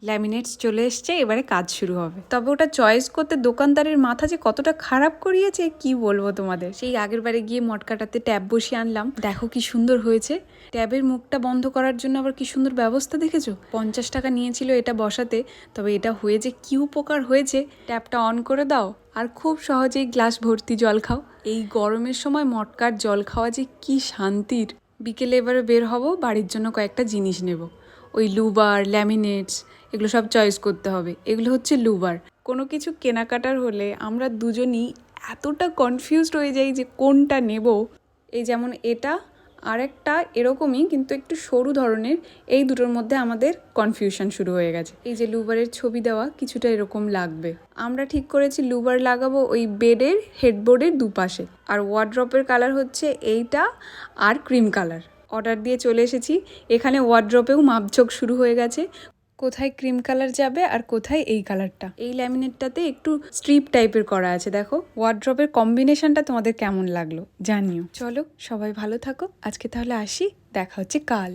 Laminates চলে এসছে, এবারে কাজ শুরু হবে। তবে ওটা চয়েস করতে দোকানদারের মাথা যে কতটা খারাপ করিয়েছে কি বলবো তোমাদের। সেই আগের বারে গিয়ে মটকাটাতে ট্যাব বসিয়ে আনলাম, দেখো কি সুন্দর হয়েছে। ট্যাবের মুখটা বন্ধ করার জন্য আবার কি সুন্দর ব্যবস্থা দেখেছো। 50 টাকা নিয়েছিল এটা বসাতে, তবে এটা হয়ে যে কি উপকার হয়েছে। ট্যাবটা অন করে দাও আর খুব সহজেই গ্লাস ভর্তি জল খাও। এই গরমের সময় মটকার জল খাওয়া যে কি শান্তির। বিকেলে এবারে বের হব, বাড়ির জন্য কয়েকটা জিনিস নেব। ওই লুবার, ল্যামিনেটস, এগুলো সব চয়েস করতে হবে। এগুলো হচ্ছে লুবার। কোনো কিছু কেনাকাটার হলে আমরা দুজনই এতটা কনফিউজড হয়ে যাই যে কোনটা নেব। এই যেমন এটা আর একটা এরকমই কিন্তু একটু সরু ধরনের, এই দুটোর মধ্যে আমাদের কনফিউশন শুরু হয়ে গেছে। এই যে লুবারের ছবি দেওয়া কিছুটা এরকম লাগবে। আমরা ঠিক করেছি লুবার লাগাবো ওই বেডের হেডবোর্ডের দুপাশে। আর ওয়ার্ড্রপের কালার হচ্ছে এইটা আর ক্রিম কালার। অর্ডার দিয়ে চলে এসেছি। এখানে ওয়ার্ড্রপেও মাপঝোঁক শুরু হয়ে গেছে, কোথায় ক্রিম কালার যাবে আর কোথায় এই কালারটা। এই ল্যামিনেটটাতে একটু স্ট্রিপ টাইপের করা আছে। দেখো ওয়ার্ড্রপের কম্বিনেশনটা তোমাদের কেমন লাগলো জানিও। চলো সবাই ভালো থাকো, আজকে তাহলে আসি, দেখা হচ্ছে কাল।